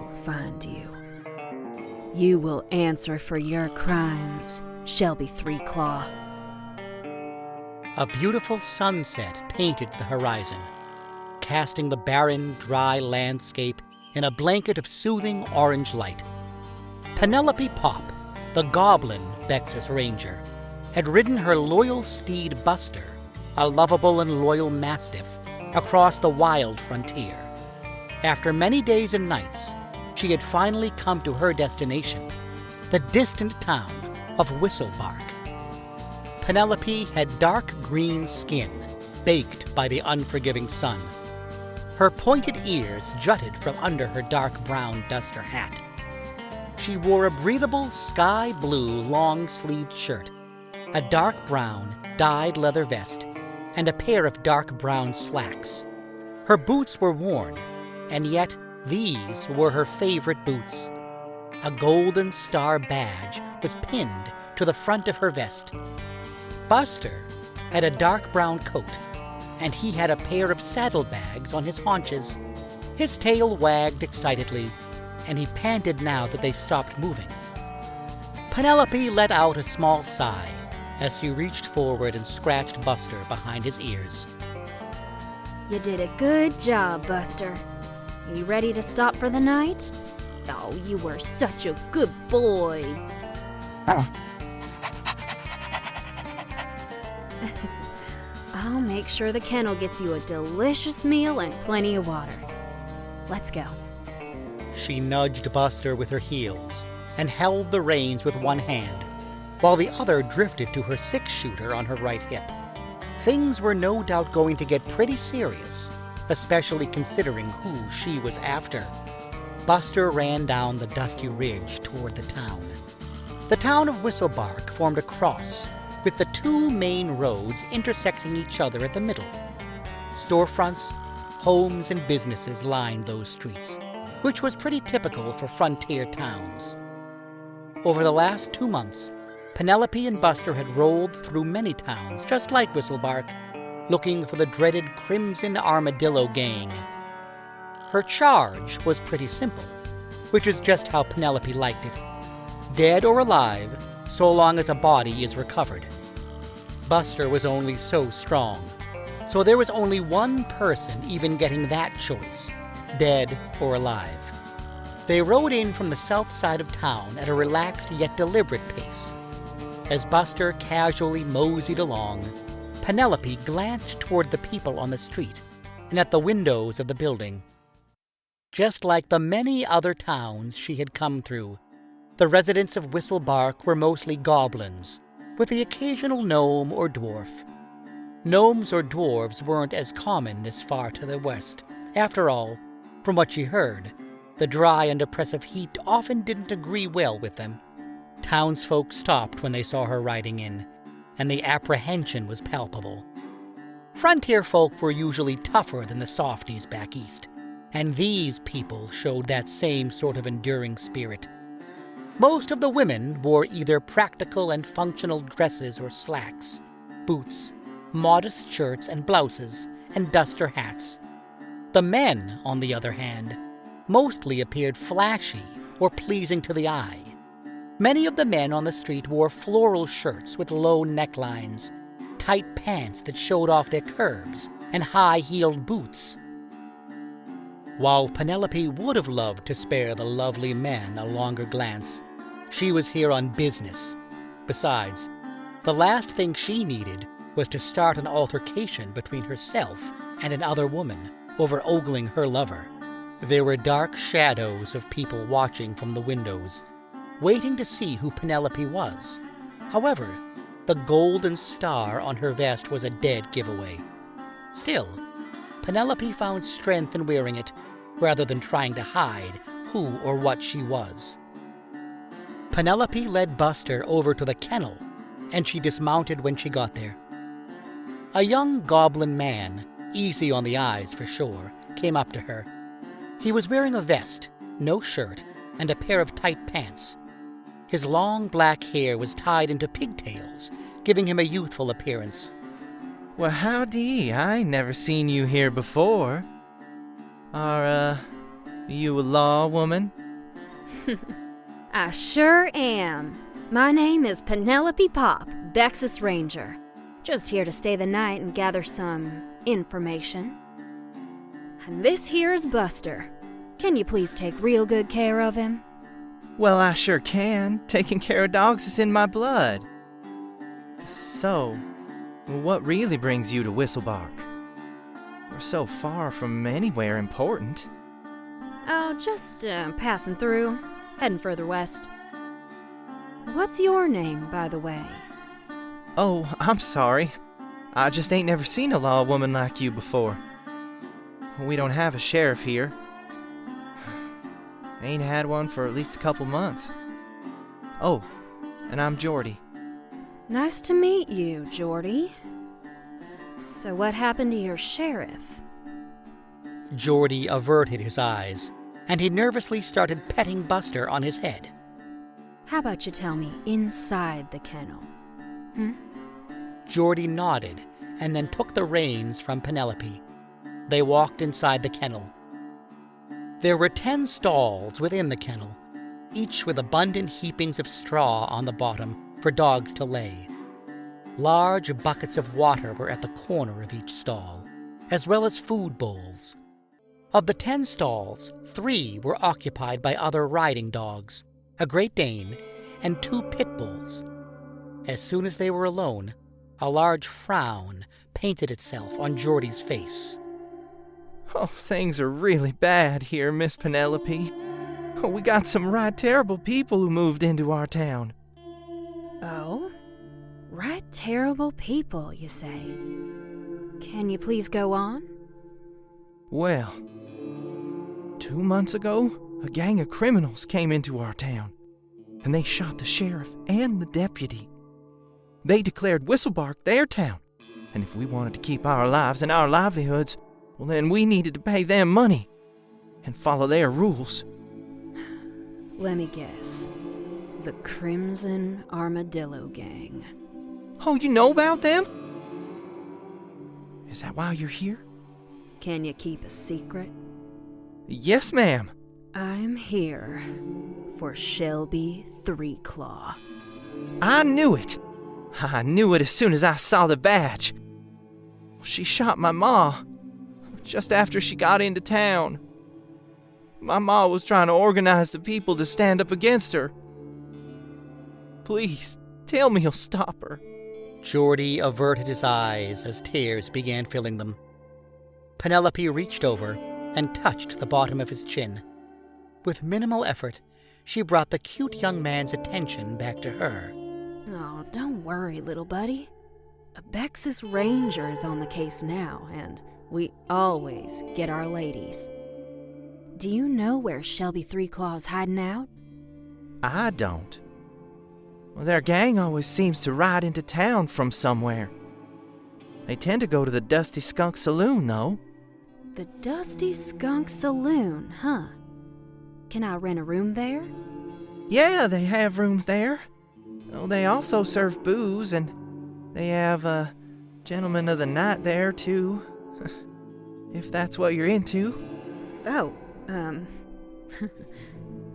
will find you. You will answer for your crimes, Shelby Threeclaw. A beautiful sunset painted the horizon, casting the barren, dry landscape in a blanket of soothing orange light. Penelopee Popp, the Goblin Bexus Ranger, had ridden her loyal steed Buster, a lovable and loyal mastiff, across the wild frontier. After many days and nights, she had finally come to her destination, the distant town of Whistlebark. Penelopee had dark green skin, baked by the unforgiving sun. Her pointed ears jutted from under her dark brown duster hat. She wore a breathable sky blue long-sleeved shirt, a dark brown dyed leather vest, and a pair of dark brown slacks. Her boots were worn, and yet these were her favorite boots. A golden star badge was pinned to the front of her vest. Buster had a dark brown coat, and he had a pair of saddlebags on his haunches. His tail wagged excitedly, and he panted now that they stopped moving. Penelopee let out a small sigh as she reached forward and scratched Buster behind his ears. You did a good job, Buster. You ready to stop for the night? Oh, you were such a good boy. I'll make sure the kennel gets you a delicious meal and plenty of water. Let's go. She nudged Buster with her heels and held the reins with one hand, while the other drifted to her six-shooter on her right hip. Things were no doubt going to get pretty serious, especially considering who she was after. Buster ran down the dusty ridge toward the town. The town of Whistlebark formed a cross, with the two main roads intersecting each other at the middle. Storefronts, homes, and businesses lined those streets, which was pretty typical for frontier towns. Over the last 2 months, Penelopee and Buster had rolled through many towns just like Whistlebark, looking for the dreaded Crimson Armadillo Gang. Her charge was pretty simple, which is just how Penelopee liked it. Dead or alive, so long as a body is recovered. Buster was only so strong, so there was only one person even getting that choice, dead or alive. They rode in from the south side of town at a relaxed yet deliberate pace. As Buster casually moseyed along, Penelopee glanced toward the people on the street and at the windows of the building. Just like the many other towns she had come through, the residents of Whistlebark were mostly goblins, with the occasional gnome or dwarf. Gnomes or dwarves weren't as common this far to the west. After all, from what she heard, the dry and oppressive heat often didn't agree well with them. Townsfolk stopped when they saw her riding in, and the apprehension was palpable. Frontier folk were usually tougher than the softies back east, and these people showed that same sort of enduring spirit. Most of the women wore either practical and functional dresses or slacks, boots, modest shirts and blouses, and duster hats. The men, on the other hand, mostly appeared flashy or pleasing to the eye. Many of the men on the street wore floral shirts with low necklines, tight pants that showed off their curves, and high-heeled boots. While Penelopee would have loved to spare the lovely men a longer glance, she was here on business. Besides, the last thing she needed was to start an altercation between herself and another woman over ogling her lover. There were dark shadows of people watching from the windows, waiting to see who Penelopee was. However, the golden star on her vest was a dead giveaway. Still, Penelopee found strength in wearing it, rather than trying to hide who or what she was. Penelopee led Buster over to the kennel, and she dismounted when she got there. A young goblin man, easy on the eyes for sure, came up to her. He was wearing a vest, no shirt, and a pair of tight pants. His long black hair was tied into pigtails, giving him a youthful appearance. Well, howdy, I never seen you here before. Are You a law woman? I sure am. My name is Penelopee Popp, Bexus Ranger. Just here to stay the night and gather some information. And this here is Buster. Can you please take real good care of him? Well, I sure can. Taking care of dogs is in my blood. So, what really brings you to Whistlebark? We're so far from anywhere important. Oh, just passing through, heading further west. What's your name, by the way? Oh, I'm sorry. I just ain't never seen a law woman like you before. We don't have a sheriff here. Ain't had one for at least a couple months. Oh, and I'm Jordy. Nice to meet you, Jordy. So what happened to your sheriff? Jordy averted his eyes, and he nervously started petting Buster on his head. How about you tell me inside the kennel? Jordy nodded and then took the reins from Penelopee. They walked inside the kennel. There were 10 stalls within the kennel, each with abundant heapings of straw on the bottom for dogs to lay. Large buckets of water were at the corner of each stall, as well as food bowls. Of the 10 stalls, 3 were occupied by other riding dogs, a Great Dane and 2 pit bulls. As soon as they were alone, a large frown painted itself on Jordy's face. Oh, things are really bad here, Miss Penelopee. Oh, we got some right terrible people who moved into our town. Oh? Right terrible people, you say? Can you please go on? Well, 2 months ago, a gang of criminals came into our town, and they shot the sheriff and the deputy. They declared Whistlebark their town, and if we wanted to keep our lives and our livelihoods, well, then we needed to pay them money and follow their rules. Let me guess. The Crimson Armadillo Gang. Oh, you know about them? Is that why you're here? Can you keep a secret? Yes, ma'am. I'm here for Shelby Threeclaw. I knew it. I knew it as soon as I saw the badge. She shot my ma just after she got into town. My ma was trying to organize the people to stand up against her. Please, tell me you'll stop her. Jordy averted his eyes as tears began filling them. Penelopee reached over and touched the bottom of his chin. With minimal effort, she brought the cute young man's attention back to her. Oh, don't worry, little buddy. A Bexus Ranger is on the case now, and we always get our ladies. Do you know where Shelby Threeclaw's hiding out? I don't. Well, their gang always seems to ride into town from somewhere. They tend to go to the Dusty Skunk Saloon, though. The Dusty Skunk Saloon, huh? Can I rent a room there? Yeah, they have rooms there. Oh, they also serve booze, and they have a gentleman of the night there, too. If that's what you're into. Oh,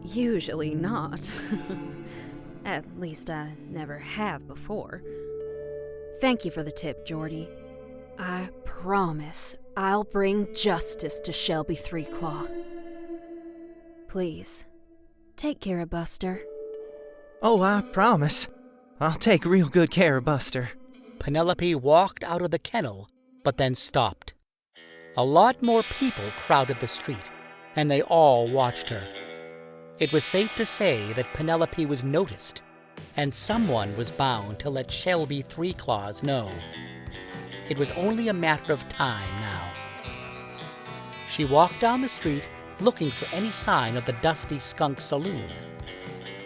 usually not. At least I never have before. Thank you for the tip, Jordy. I promise I'll bring justice to Shelby Threeclaw. Please, take care of Buster. Oh, I promise. I'll take real good care of Buster. Penelopee walked out of the kennel, but then stopped. A lot more people crowded the street, and they all watched her. It was safe to say that Penelopee was noticed, and someone was bound to let Shelby Threeclaws know. It was only a matter of time now. She walked down the street looking for any sign of the Dusty Skunk Saloon.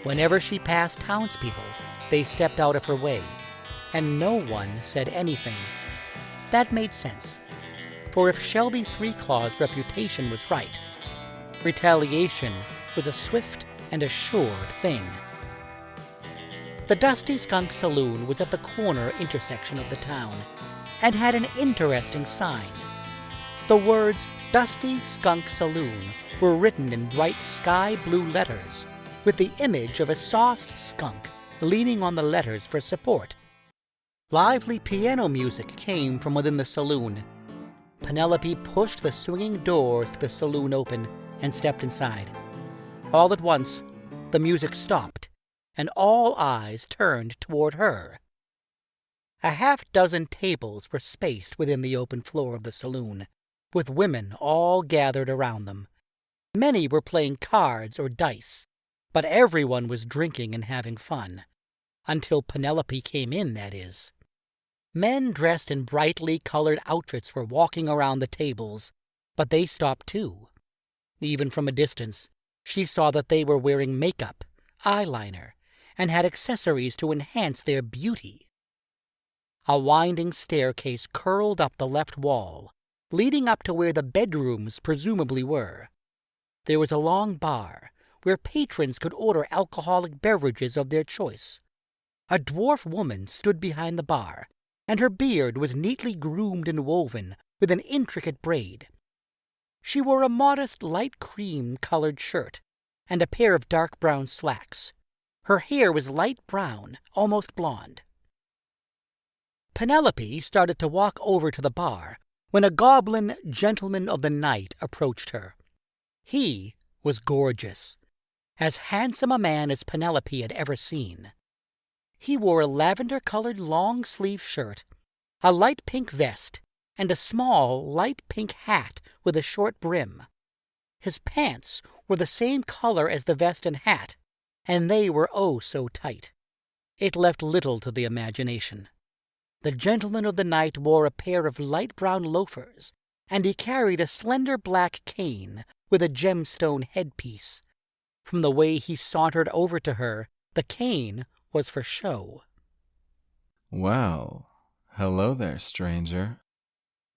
Whenever she passed townspeople, they stepped out of her way, and no one said anything. That made sense, for if Shelby Threeclaw's reputation was right, retaliation was a swift and assured thing. The Dusty Skunk Saloon was at the corner intersection of the town, and had an interesting sign. The words Dusty Skunk Saloon were written in bright sky blue letters, with the image of a sauced skunk leaning on the letters for support. Lively piano music came from within the saloon. Penelopee pushed the swinging door to the saloon open and stepped inside. All at once, the music stopped, and all eyes turned toward her. A half-dozen tables were spaced within the open floor of the saloon, with women all gathered around them. Many were playing cards or dice, but everyone was drinking and having fun. Until Penelopee came in, that is. Men dressed in brightly colored outfits were walking around the tables, but they stopped too. Even from a distance, she saw that they were wearing makeup, eyeliner, and had accessories to enhance their beauty. A winding staircase curled up the left wall, leading up to where the bedrooms presumably were. There was a long bar, where patrons could order alcoholic beverages of their choice. A dwarf woman stood behind the bar, and her beard was neatly groomed and woven with an intricate braid. She wore a modest light cream-colored shirt and a pair of dark brown slacks. Her hair was light brown, almost blonde. Penelopee started to walk over to the bar when a goblin gentleman of the night approached her. He was gorgeous, as handsome a man as Penelopee had ever seen. He wore a lavender-colored long-sleeve shirt, a light pink vest, and a small light pink hat with a short brim. His pants were the same color as the vest and hat, and they were oh so tight. It left little to the imagination. The gentleman of the night wore a pair of light brown loafers, and he carried a slender black cane with a gemstone headpiece. From the way he sauntered over to her, the cane was for show. Well, hello there, stranger.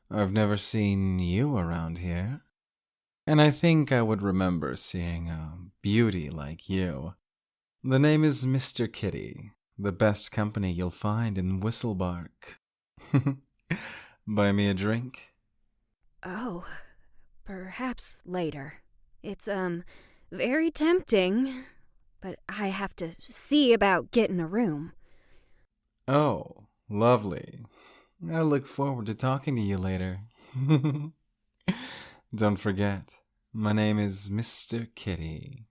I've never seen you around here, and I think I would remember seeing a beauty like you. The name is Mr. Kitty, the best company you'll find in Whistlebark. Buy me a drink? Oh, perhaps later. It's, very tempting, but I have to see about getting a room. Oh, lovely. I look forward to talking to you later. Don't forget, my name is Mr. Kitty.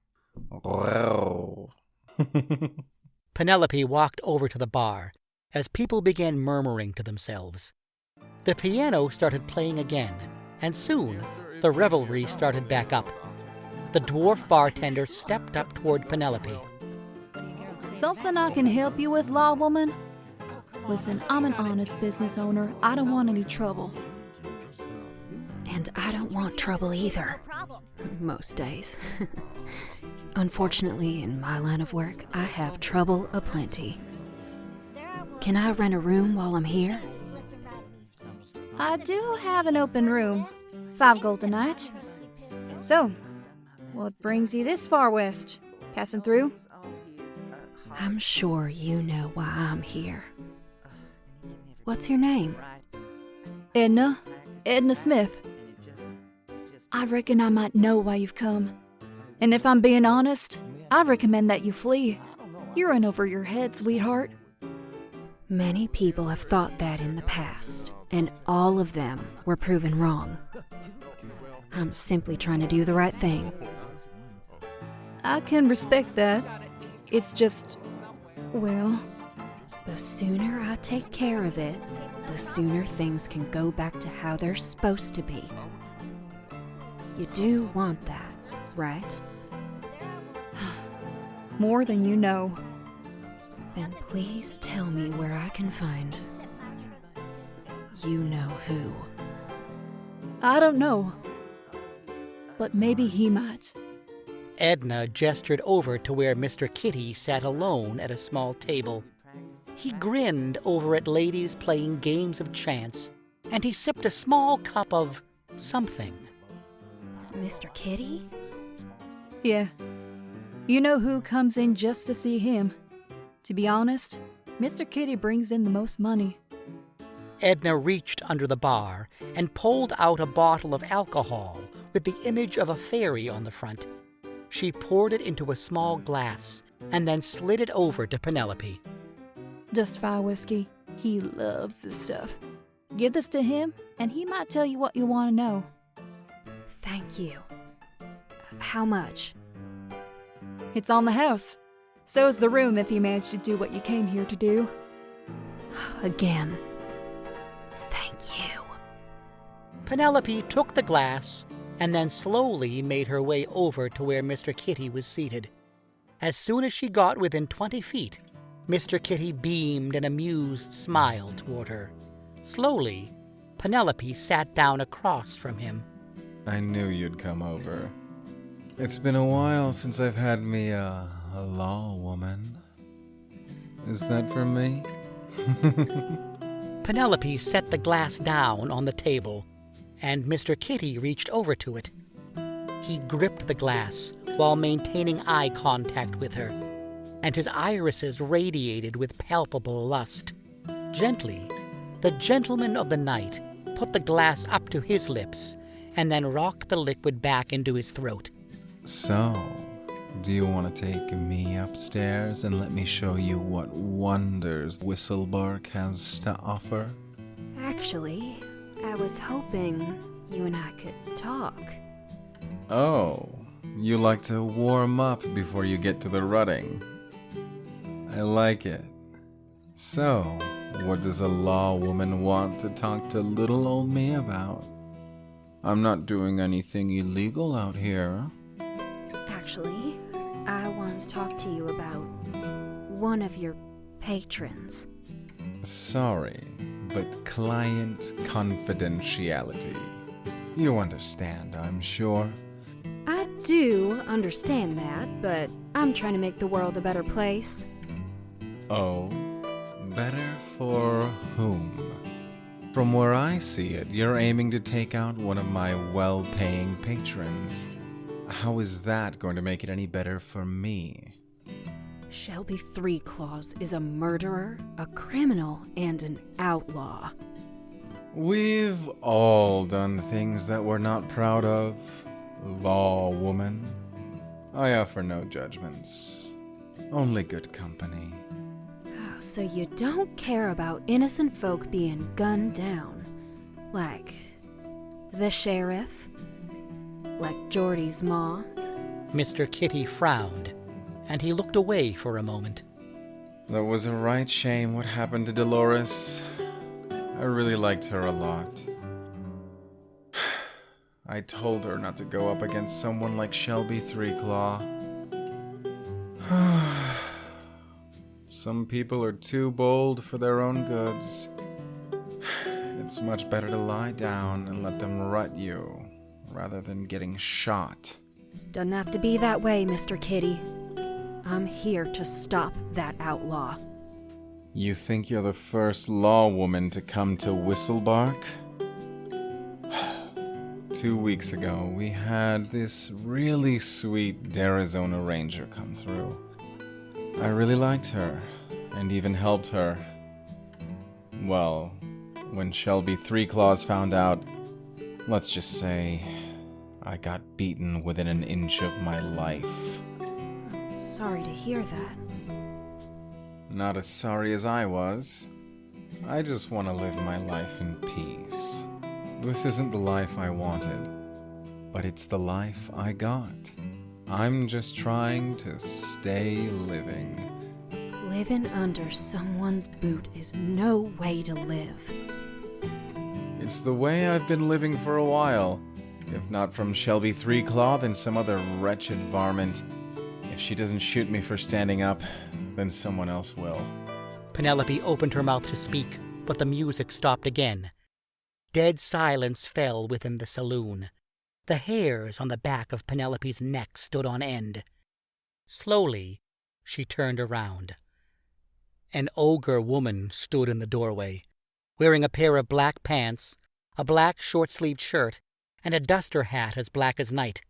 Penelopee walked over to the bar as people began murmuring to themselves. The piano started playing again, and soon the revelry started back up. The dwarf bartender stepped up toward Penelopee. Something I can help you with, law woman? Listen, I'm an honest business owner. I don't want any trouble. And I don't want trouble either. Most days. Unfortunately, in my line of work, I have trouble aplenty. Can I rent a room while I'm here? I do have an open room. 5 gold a night. So, what brings you this far west? Passing through? I'm sure you know why I'm here. What's your name? Edna Smith. I reckon I might know why you've come. And if I'm being honest, I recommend that you flee. You're in over your head, sweetheart. Many people have thought that in the past, and all of them were proven wrong. I'm simply trying to do the right thing. I can respect that. It's just, well... The sooner I take care of it, the sooner things can go back to how they're supposed to be. You do want that, right? More than you know. Then please tell me where I can find... you know who. I don't know. But maybe he might. Edna gestured over to where Mr. Kitty sat alone at a small table. He grinned over at ladies playing games of chance, and he sipped a small cup of something. Mr. Kitty? Yeah. You know who comes in just to see him. To be honest, Mr. Kitty brings in the most money. Edna reached under the bar and pulled out a bottle of alcohol with the image of a fairy on the front. She poured it into a small glass and then slid it over to Penelopee. Justify whiskey. He loves this stuff. Give this to him, and he might tell you what you want to know. Thank you. How much? It's on the house. So's the room if you manage to do what you came here to do. Again. Thank you. Penelopee took the glass and then slowly made her way over to where Mr. Kitty was seated. As soon as she got within 20 feet, Mr. Kitty beamed an amused smile toward her. Slowly, Penelopee sat down across from him. I knew you'd come over. It's been a while since I've had me a law woman. Is that for me? Penelopee set the glass down on the table, and Mr. Kitty reached over to it. He gripped the glass while maintaining eye contact with her, and his irises radiated with palpable lust. Gently, the gentleman of the night put the glass up to his lips and then rocked the liquid back into his throat. So, do you want to take me upstairs and let me show you what wonders Whistlebark has to offer? Actually, I was hoping you and I could talk. Oh, you like to warm up before you get to the rutting. I like it. So, what does a law woman want to talk to little old me about? I'm not doing anything illegal out here. Actually, I want to talk to you about one of your patrons. Sorry, but client confidentiality. You understand, I'm sure. I do understand that, but I'm trying to make the world a better place. Oh, better for whom? From where I see it, you're aiming to take out one of my well-paying patrons. How is that going to make it any better for me? Shelby Three Claws is a murderer, a criminal, and an outlaw. We've all done things that we're not proud of, law woman. I offer no judgments, only good company. Oh, so you don't care about innocent folk being gunned down? Like the sheriff? Like Geordie's ma? Mr. Kitty frowned, and he looked away for a moment. That was a right shame what happened to Dolores. I really liked her a lot. I told her not to go up against someone like Shelby Threeclaw. Some people are too bold for their own goods. It's much better to lie down and let them rut you, rather than getting shot. Doesn't have to be that way, Mr. Kitty. I'm here to stop that outlaw. You think you're the first law woman to come to Whistlebark? 2 weeks ago, we had this really sweet Arizona Ranger come through. I really liked her, and even helped her. Well, when Shelby Threeclaws found out, let's just say, I got beaten within an inch of my life. Sorry to hear that. Not as sorry as I was. I just want to live my life in peace. This isn't the life I wanted, but it's the life I got. I'm just trying to stay living. Living under someone's boot is no way to live. It's the way I've been living for a while. If not from Shelby Threeclaw, then some other wretched varmint. If she doesn't shoot me for standing up, then someone else will. Penelopee opened her mouth to speak, but the music stopped again. Dead silence fell within the saloon. The hairs on the back of Penelope's neck stood on end. Slowly, she turned around. An ogre woman stood in the doorway, wearing a pair of black pants, a black short-sleeved shirt, and a duster hat as black as night.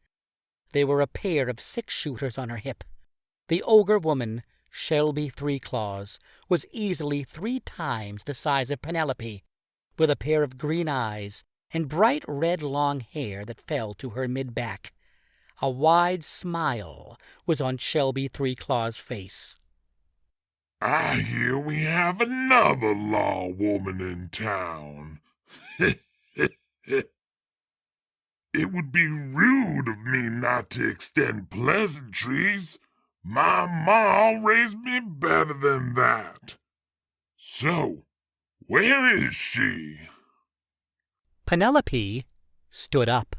There were a pair of 6-shooters on her hip. The ogre woman, Shelby Threeclaws, was easily 3 times the size of Penelopee, with a pair of green eyes and bright red long hair that fell to her mid-back. A wide smile was on Shelby Three-Claw's face. I hear we have another law woman in town. It would be rude of me not to extend pleasantries. My ma raised me better than that. So, where is she? Penelopee stood up.